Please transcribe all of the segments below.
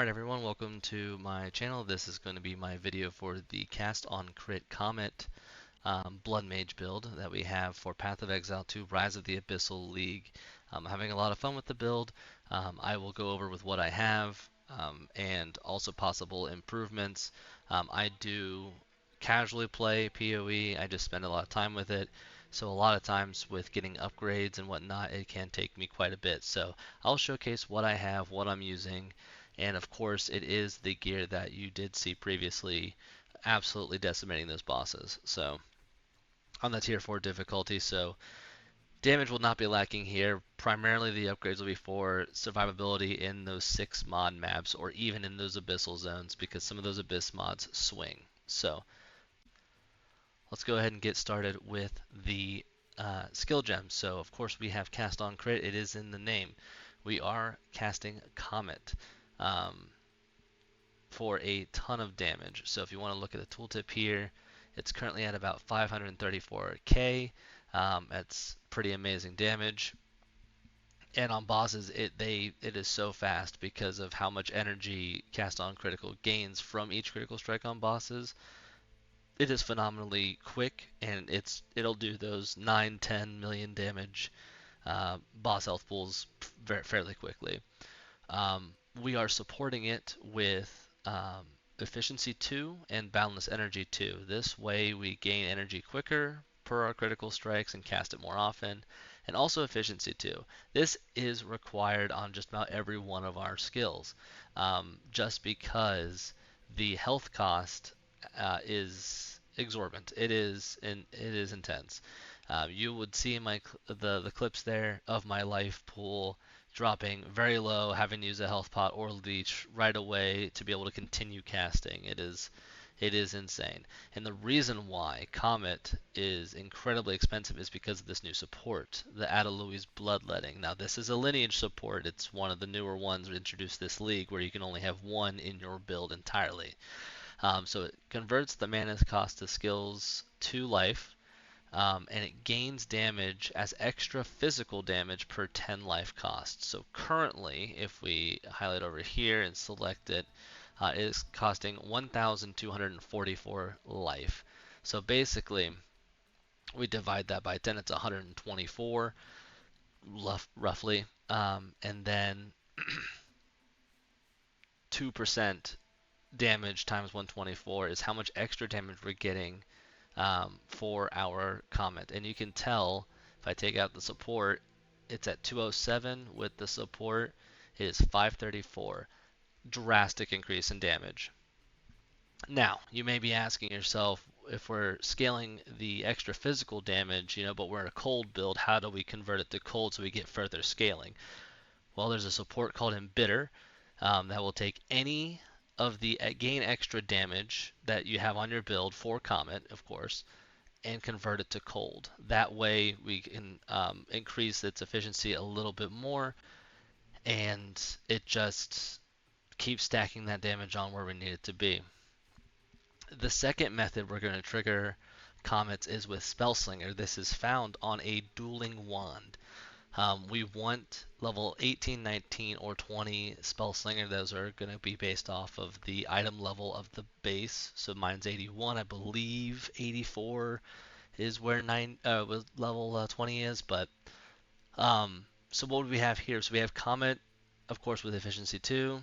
Alright everyone, welcome to my channel. This is going to be my video for the Cast on Crit Comet Bloodmage build that we have for Path of Exile 2 Rise of the Abyssal League. I'm having a lot of fun with the build. I will go over with what I have and also possible improvements. I do casually play PoE, I just spend a lot of time with it. So a lot of times with getting upgrades and whatnot, it can take me quite a bit. So I'll showcase what I have, what I'm using, and of course it is the gear that you did see previously absolutely decimating those bosses. So on the tier 4 difficulty, so damage will not be lacking here. Primarily the upgrades will be for survivability in those 6 mod maps or even in those abyssal zones because some of those abyss mods swing. So let's go ahead and get started with the skill gems. So of course we have Cast on Crit. It is in the name. We are casting Comet for a ton of damage. So if you want to look at the tooltip here, it's currently at about 534k. That's pretty amazing damage. And on bosses, it is so fast because of how much energy Cast on Critical gains from each critical strike on bosses. It is phenomenally quick, and it'll do those 9-10 million damage boss health pools fairly quickly. We are supporting it with efficiency 2 and boundless energy 2. This way we gain energy quicker per our critical strikes and cast it more often, and also efficiency 2. This is required on just about every one of our skills, just because the health cost is exorbitant. It is intense. You would see in the clips there of my life pool dropping very low, having to use a health pot or leech right away to be able to continue casting. It is insane. And the reason why Comet is incredibly expensive is because of this new support, the Adalui's Bloodletting. Now this is a lineage support. It's one of the newer ones introduced this league where you can only have one in your build entirely. So it converts the mana cost to skills to life. And it gains damage as extra physical damage per 10 life cost. So currently, if we highlight over here and select it, it is costing 1,244 life. So basically, we divide that by 10, it's 124 roughly, and then 2% damage times 124 is how much extra damage we're getting for our Comet. And you can tell if I take out the support, it's at 207 with the support. It is 534. Drastic increase in damage. Now, you may be asking yourself, if we're scaling the extra physical damage, but we're in a cold build, how do we convert it to cold so we get further scaling? Well, there's a support called Embitter that will take any of the gain extra damage that you have on your build for Comet, of course, and convert it to cold. That way we can increase its efficiency a little bit more, and it just keeps stacking that damage on where we need it to be. The second method we're going to trigger Comets is with Spellslinger. This is found on a dueling wand. We want level 18, 19, or 20 Spellslinger. Those are going to be based off of the item level of the base. So mine's 81. I believe 84 is where level 20 is. But so what do we have here? So we have Comet, of course, with efficiency 2,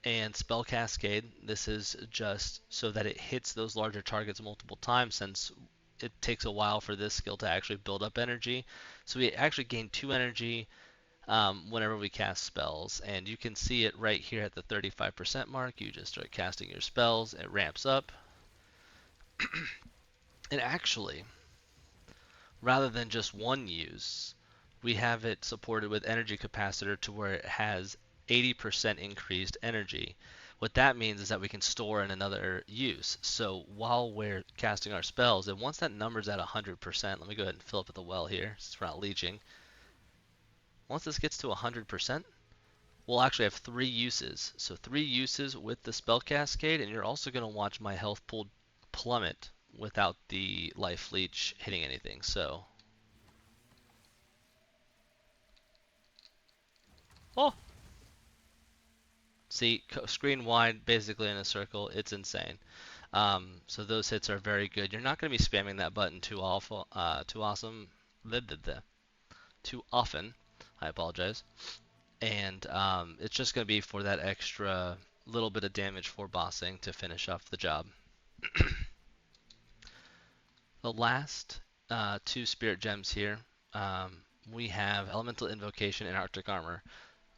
and Spell Cascade. This is just so that it hits those larger targets multiple times, since it takes a while for this skill to actually build up energy. So we actually gain 2 energy whenever we cast spells, and you can see it right here at the 35% mark. You just start casting your spells, it ramps up. And actually, rather than just one use, we have it supported with energy capacitor to where it has 80% increased energy. What that means is that we can store in another use. So while we're casting our spells, and once that number's at 100%, let me go ahead and fill up the well here since we're not leeching. Once this gets to 100%, we'll actually have 3 uses. So 3 uses with the spell cascade, and you're also going to watch my health pool plummet without the life leech hitting anything. So, oh, See, screen wide, basically in a circle. It's insane. So those hits are very good. You're not going to be spamming that button too awful, too awesome, too often. I apologize. And it's just going to be for that extra little bit of damage for bossing to finish off the job. The last two spirit gems here, we have Elemental Invocation and Arctic Armor.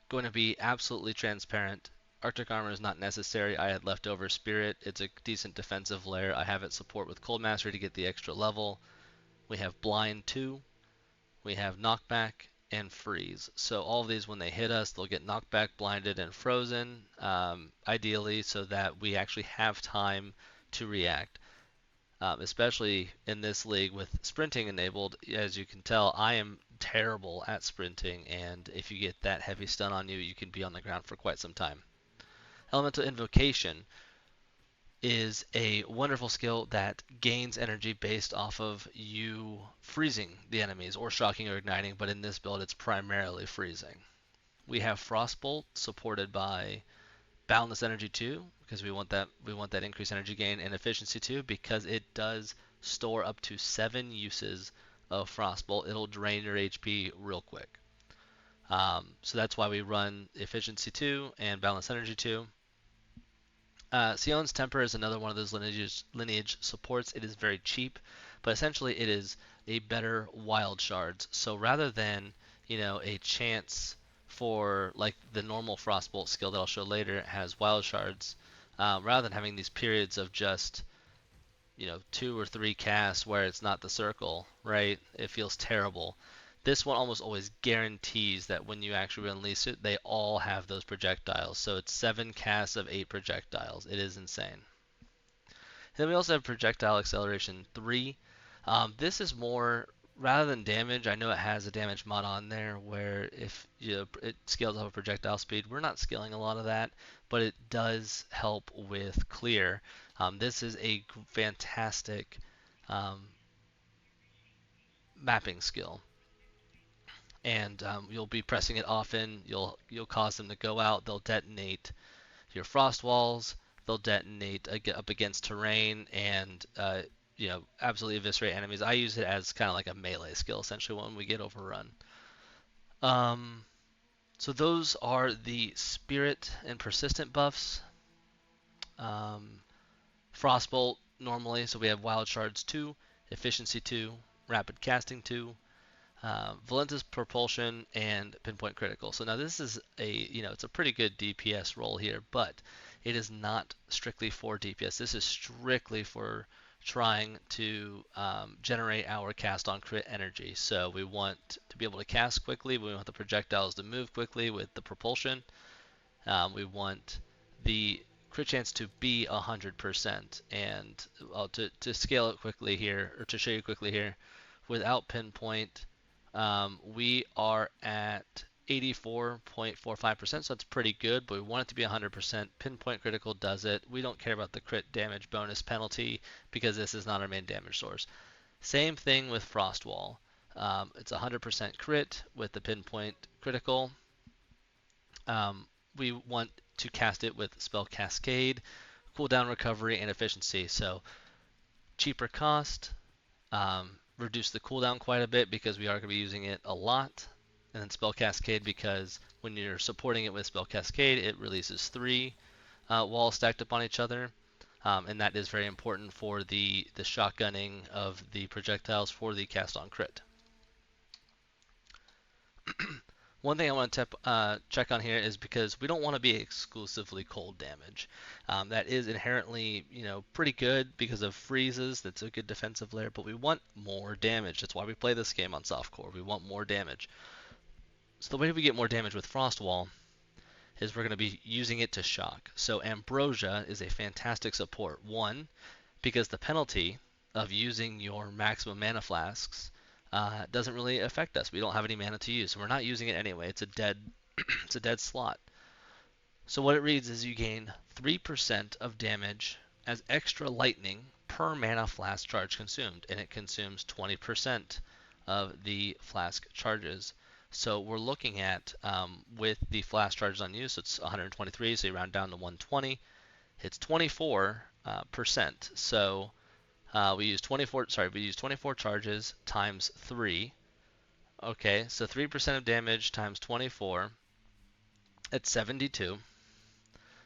Going to be absolutely transparent. Arctic Armor is not necessary. I had leftover Spirit. It's a decent defensive layer. I have it support with Cold Mastery to get the extra level. We have Blind 2. We have Knockback and Freeze. So all of these, when they hit us, they'll get knocked back, blinded, and frozen, ideally so that we actually have time to react. Especially in this league with sprinting enabled, as you can tell, I am terrible at sprinting, and if you get that heavy stun on you, you can be on the ground for quite some time. Elemental Invocation is a wonderful skill that gains energy based off of you freezing the enemies or shocking or igniting, but in this build it's primarily freezing. We have Frostbolt supported by Boundless Energy 2 because we want that increased energy gain, and Efficiency 2 because it does store up to 7 uses of Frostbolt. It'll drain your HP real quick. So that's why we run Efficiency 2 and Boundless Energy 2. Sion's Temper is another one of those lineage supports. It is very cheap, but essentially it is a better wild shards. So rather than, a chance for like the normal Frostbolt skill that I'll show later has wild shards, rather than having these periods of just 2 or 3 casts where it's not the circle, right? It feels terrible. This one almost always guarantees that when you actually release it, they all have those projectiles. So it's 7 casts of 8 projectiles. It is insane. Then we also have Projectile Acceleration 3. This is more, rather than damage, I know it has a damage mod on there where if it scales up a projectile speed. We're not scaling a lot of that, but it does help with clear. This is a fantastic mapping skill. And you'll be pressing it often. You'll cause them to go out. They'll detonate your frost walls. They'll detonate up against terrain and absolutely eviscerate enemies. I use it as kind of like a melee skill essentially when we get overrun. So those are the spirit and persistent buffs. Frostbolt normally, so we have Wild Shards 2, Efficiency 2, Rapid Casting 2. Valentis Propulsion and Pinpoint Critical. So now this is it's a pretty good DPS roll here, but it is not strictly for DPS. This is strictly for trying to generate our cast on crit energy. So we want to be able to cast quickly. We want the projectiles to move quickly with the propulsion. We want the crit chance to be 100%. And to scale it quickly here, or to show you quickly here, without pinpoint, we are at 84.45%, so that's pretty good, but we want it to be 100%. Pinpoint Critical does it. We don't care about the crit damage bonus penalty because this is not our main damage source. Same thing with Frostwall. It's 100% crit with the Pinpoint Critical. We want to cast it with Spell Cascade, cooldown recovery, and efficiency. So cheaper cost, reduce the cooldown quite a bit because we are going to be using it a lot. And then Spell Cascade because when you're supporting it with Spell Cascade, it releases 3 walls stacked up on each other. And that is very important for the shotgunning of the projectiles for the cast on crit. One thing I want to check on here is because we don't want to be exclusively cold damage. That is inherently, pretty good because of freezes. That's a good defensive layer, but we want more damage. That's why we play this game on softcore. We want more damage. So the way we get more damage with Frostwall is we're going to be using it to shock. So Ambrosia is a fantastic support. One, because the penalty of using your maximum mana flasks doesn't really affect us. We don't have any mana to use, so we're not using it anyway. It's a dead, it's a dead slot. So what it reads is you gain 3% of damage as extra lightning per mana flask charge consumed, and it consumes 20% of the flask charges. So we're looking at with the flash charges on you, so it's 123, so you round down to 120. It's 24%. So we use 24 charges times 3. Okay, so 3% of damage times 24, it's 72.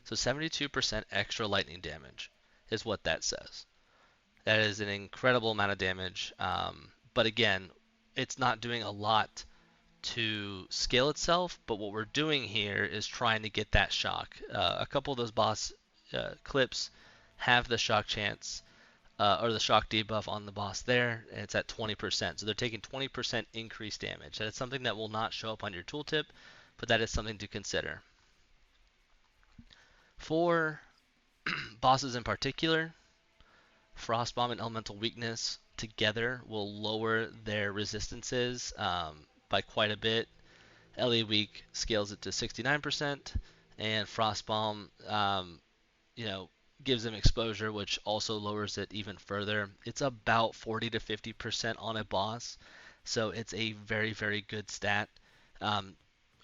So 72% extra lightning damage is what that says. That is an incredible amount of damage. But again, it's not doing a lot to scale itself, but what we're doing here is trying to get that shock. A couple of those boss clips have the shock chance or the shock debuff on the boss there, and it's at 20%. So they're taking 20% increased damage. That is something that will not show up on your tooltip, but that is something to consider. For bosses in particular, Frost Bomb and Elemental Weakness together will lower their resistances by quite a bit. LE Weak scales it to 69%, and Frost Bomb, gives them exposure, which also lowers it even further. It's about 40 to 50% on a boss, so it's a very, very good stat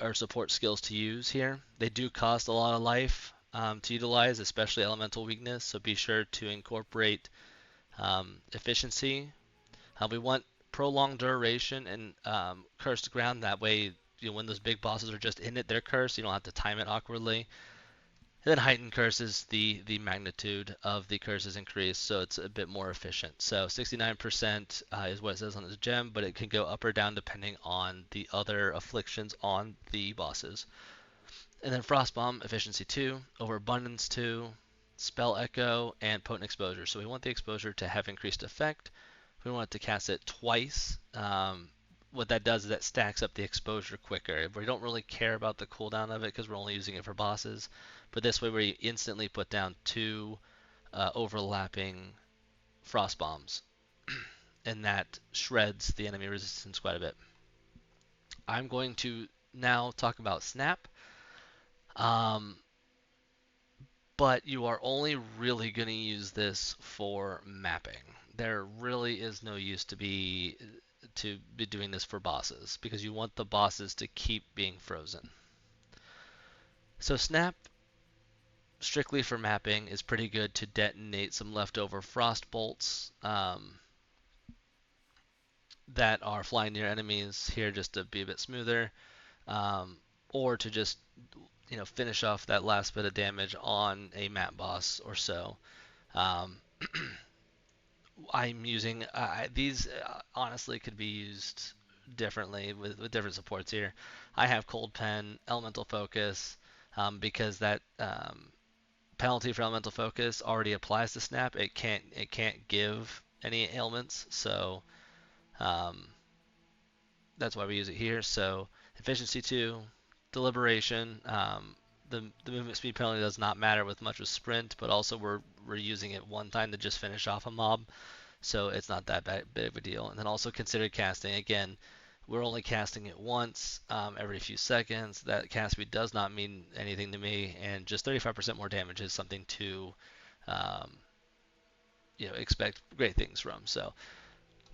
or support skills to use here. They do cost a lot of life to utilize, especially Elemental Weakness, so be sure to incorporate efficiency. We want prolonged duration and cursed ground. That way, when those big bosses are just in it, they're cursed. You don't have to time it awkwardly. And then heightened curses, the magnitude of the curses increase, so it's a bit more efficient. So 69% is what it says on this gem, but it can go up or down depending on the other afflictions on the bosses. And then Frost Bomb, efficiency 2, overabundance 2, spell echo, and potent exposure. So we want the exposure to have increased effect. We want it to cast it twice. What that does is that stacks up the exposure quicker. We don't really care about the cooldown of it because we're only using it for bosses. But this way we instantly put down 2 overlapping frost bombs. And that shreds the enemy resistance quite a bit. I'm going to now talk about Snap. But you are only really going to use this for mapping. There really is no use to be doing this for bosses because you want the bosses to keep being frozen. So Snap, strictly for mapping, is pretty good to detonate some leftover frostbolts that are flying near enemies here just to be a bit smoother, or to just finish off that last bit of damage on a map boss or so. I'm using these honestly could be used differently with different supports here. I have Cold Pen, Elemental Focus, because that penalty for Elemental Focus already applies to Snap. It can't give any ailments, so that's why we use it here. So efficiency 2, deliberation. The movement speed penalty does not matter with much of sprint, but also we're using it one time to just finish off a mob, so it's not that big of a deal. And then also consider casting. Again, we're only casting it once every few seconds. That cast speed does not mean anything to me, and just 35% more damage is something to expect great things from. So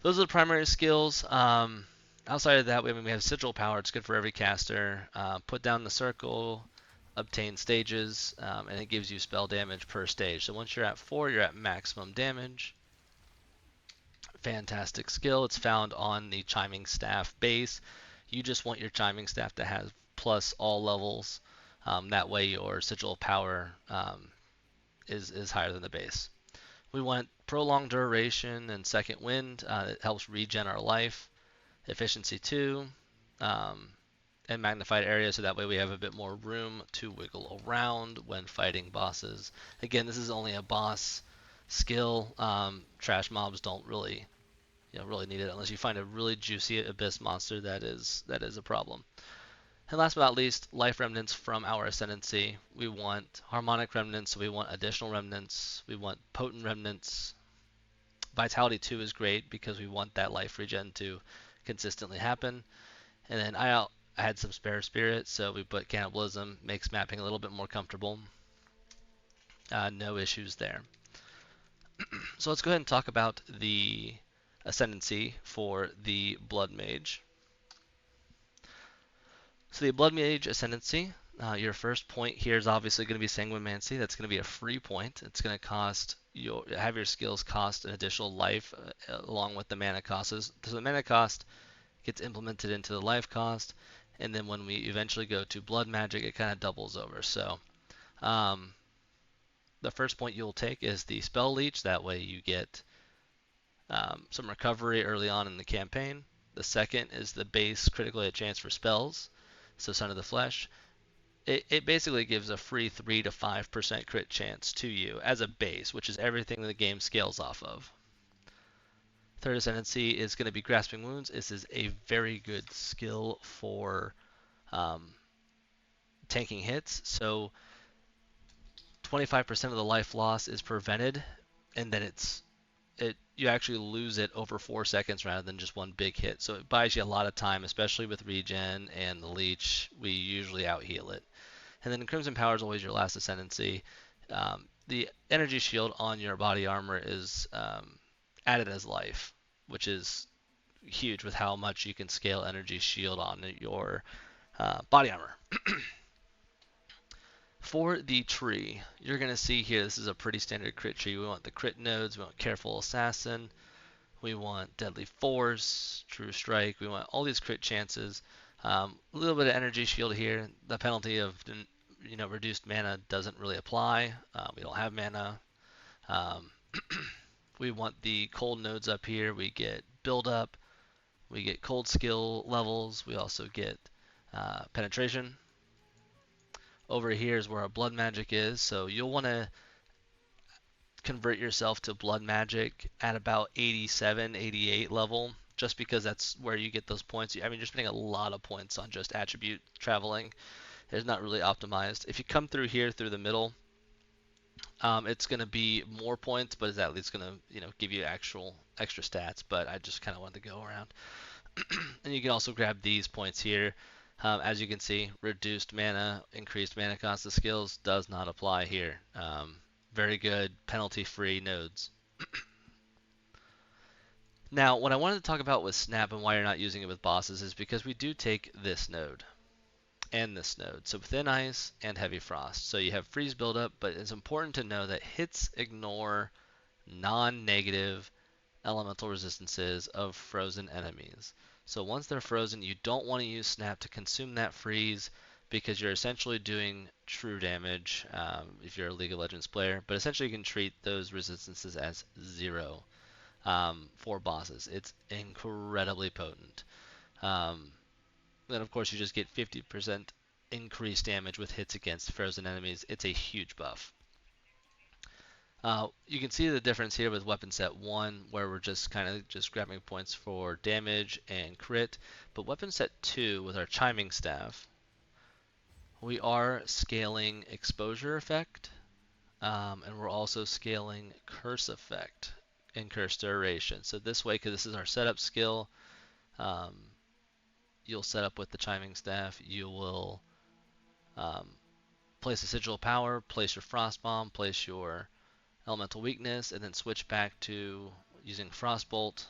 those are the primary skills. Outside of that, we have Sigil Power. It's good for every caster. Put down the circle, obtain stages, and it gives you spell damage per stage. So once you're at 4, you're at maximum damage. Fantastic skill. It's found on the Chiming Staff base. You just want your Chiming Staff to have plus all levels. That way your Sigil Power is higher than the base. We want prolonged duration and second wind. It helps regen our life. Efficiency 2, and magnified area, so that way we have a bit more room to wiggle around when fighting bosses. Again, this is only a boss skill. Trash mobs don't really need it unless you find a really juicy abyss monster that is a problem. And last but not least, life remnants from our ascendancy. We want harmonic remnants, so we want additional remnants. We want potent remnants. Vitality 2 is great because we want that life regen to consistently happen. And then I had some spare spirit, so we put cannibalism, makes mapping a little bit more comfortable. No issues there. So let's go ahead and talk about the ascendancy for the Blood Mage. So the Bloodmage Ascendancy, your first point here is obviously going to be Sanguimancy. That's going to be a free point. It's going to have your skills cost an additional life along with the mana costs. So the mana cost gets implemented into the life cost, and then when we eventually go to Blood Magic, it kind of doubles over. So um, the first point you'll take is the Spell Leech. That way you get some recovery early on in the campaign. The second is the base critical hit chance for spells. So Son of the Flesh. It basically gives a free 3 to 5% crit chance to you as a base, which is everything the game scales off of. Third Ascendancy is going to be Grasping Wounds. This is a very good skill for tanking hits. So 25% of the life loss is prevented, and then you actually lose it over 4 seconds rather than just one big hit. So it buys you a lot of time, especially with regen and the leech. We usually out heal it. And then Crimson Power is always your last ascendancy. The energy shield on your body armor is added as life, which is huge with how much you can scale energy shield on your body armor. For the tree, you're going to see here, this is a pretty standard crit tree. We want the crit nodes, we want Careful Assassin, we want Deadly Force, True Strike, we want all these crit chances. A little bit of energy shield here. The penalty of reduced mana doesn't really apply. We don't have mana. We want the cold nodes up here. We get build up. We get cold skill levels. We also get penetration. Over here is where our blood magic is. So you'll want to convert yourself to blood magic at about 87, 88 level, just because that's where you get those points. I mean, you're spending a lot of points on just attribute traveling. It's not really optimized. If you come through here through the middle, it's going to be more points, but it's at least going to give you actual extra stats. But I just kind of wanted to go around. And you can also grab these points here. As you can see, reduced mana, increased mana cost of skills does not apply here. Very good penalty-free nodes. Now, what I wanted to talk about with Snap and why you're not using it with bosses is because we do take this node and this node. So Thin Ice and Heavy Frost. So you have freeze buildup, but it's important to know that hits ignore non-negative elemental resistances of frozen enemies. So once they're frozen, you don't want to use Snap to consume that freeze because you're essentially doing true damage if you're a League of Legends player. But essentially you can treat those resistances as 0 for bosses. It's incredibly potent. Then of course you just get 50% increased damage with hits against frozen enemies. It's a huge buff. You can see the difference here with weapon set 1, where we're just kind of grabbing points for damage and crit. But weapon set 2, with our chiming staff, we are scaling exposure effect, and we're also scaling curse effect and curse duration. So this way, because this is our setup skill, you'll set up with the chiming staff. You will place a sigil of power, place your frost bomb, place your elemental weakness, and then switch back to using frostbolt,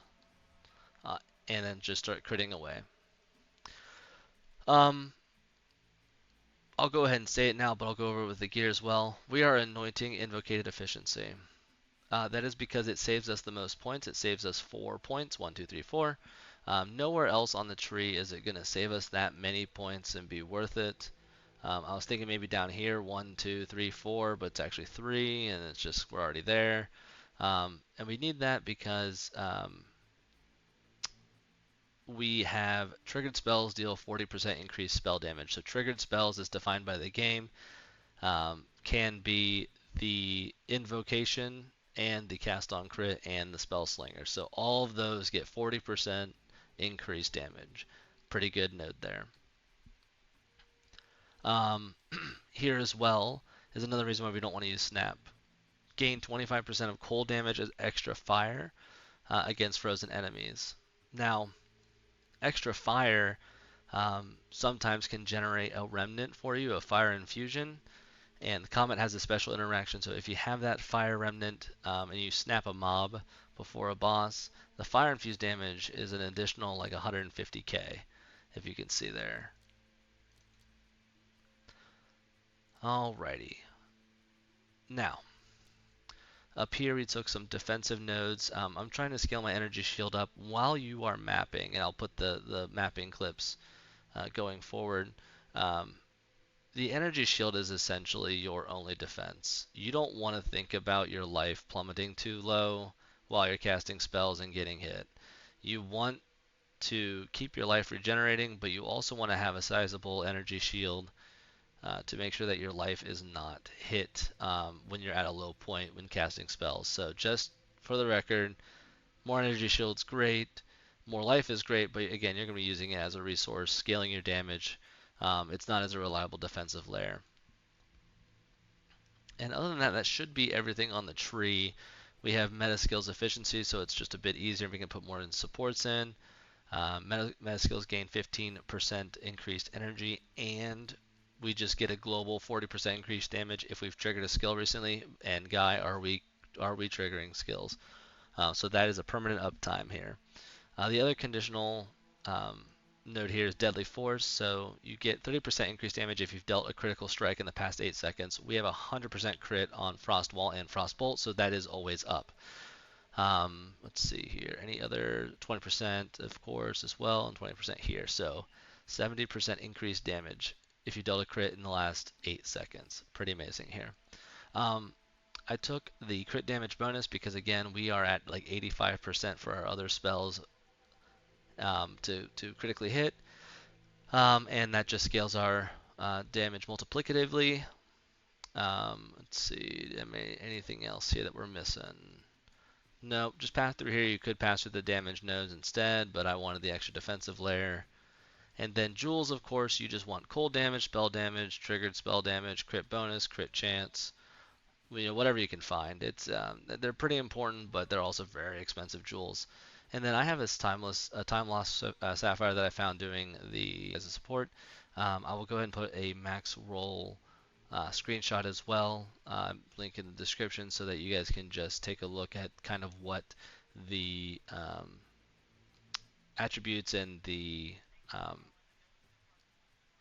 and then just start critting away. I'll go ahead and say it now, but I'll go over it with the gear as well. We are anointing invocated efficiency. That is because it saves us the most points. It saves us 4 points, 1, 2, 3, 4. Nowhere else on the tree is it going to save us that many points and be worth it. I was thinking maybe down here, 1, 2, 3, 4, but it's actually 3, and it's just we're already there. And we need that because we have triggered spells deal 40% increased spell damage. So triggered spells, as defined by the game, can be the invocation and the cast on crit and the spell slinger. So all of those get 40% increased damage. Pretty good node there. Here as well is another reason why we don't want to use Snap. Gain 25% of cold damage as extra fire against frozen enemies. Now, extra fire sometimes can generate a remnant for you, a fire infusion, and the Comet has a special interaction. So if you have that fire remnant and you snap a mob before a boss, the fire infused damage is an additional like 150k, if you can see there. Alrighty. Now, up here we took some defensive nodes. I'm trying to scale my energy shield up while you are mapping, and I'll put the mapping clips going forward. Um, the energy shield is essentially your only defense. You don't want to think about your life plummeting too low while you're casting spells and getting hit. You want to keep your life regenerating, but you also want to have a sizable energy shield to make sure that your life is not hit when you're at a low point when casting spells. So just for the record, more energy shield's great, more life is great, but again, you're going to be using it as a resource, scaling your damage. It's not as a reliable defensive layer. And other than that, that should be everything on the tree. We have meta skills efficiency, so it's just a bit easier. We can put more in supports in. Meta skills gain 15% increased energy, and we just get a global 40% increased damage if we've triggered a skill recently. And Guy, are we triggering skills? So that is a permanent uptime here. The other conditional node here is Deadly Force, so you get 30% increased damage if you've dealt a critical strike in the past 8 seconds. We have a 100% crit on Frostwall and Frostbolt, so that is always up. Let's see here. Any other 20% of course as well, and 20% here. So 70% increased damage if you dealt a crit in the last 8 seconds. Pretty amazing here. I took the crit damage bonus because again we are at like 85% for our other spells to critically hit, and that just scales our damage multiplicatively. Let's see, anything else here that we're missing? Nope, just pass through here. You could pass through the damage nodes instead, but I wanted the extra defensive layer. And then jewels, of course, you just want cold damage, spell damage, triggered spell damage, crit bonus, crit chance, whatever you can find. They're pretty important, but they're also very expensive jewels. And then I have this time loss sapphire that I found doing the as a support. I will go ahead and put a max roll screenshot as well, link in the description so that you guys can just take a look at kind of what the attributes and the um,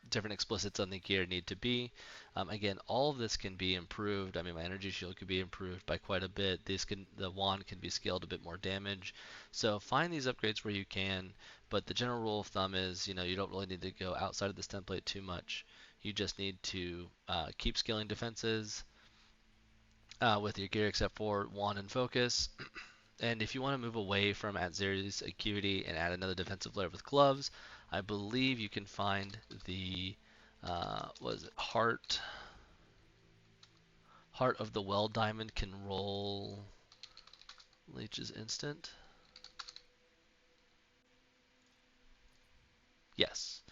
different explicits on the gear need to be. Again, all of this can be improved. I mean, my energy shield could be improved by quite a bit. The wand can be scaled a bit more damage. So find these upgrades where you can, but the general rule of thumb is, you don't really need to go outside of this template too much. You just need to keep scaling defenses with your gear except for wand and focus. And if you want to move away from Atziri's Acuity and add another defensive layer with gloves, I believe you can find the was it Heart of the Well Diamond can roll Leech's instant. Yes.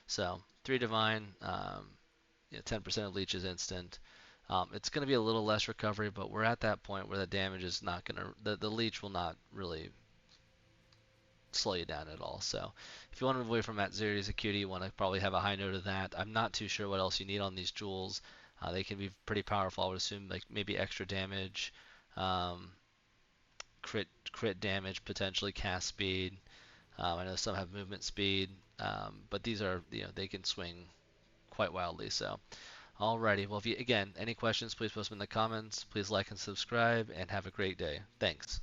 So 3 divine, 10% of Leech's instant. It's going to be a little less recovery, but we're at that point where the damage is not going to, the Leech will not really slow you down at all. So if you want to move away from Atziri's Acuity, you want to probably have a high note of that. I'm not too sure what else you need on these jewels. They can be pretty powerful. I would assume like maybe extra damage, um, crit damage, potentially cast speed. I know some have movement speed, but these are they can swing quite wildly. So alrighty, well if you again any questions, please post them in the comments. Please like and subscribe, and have a great day. Thanks.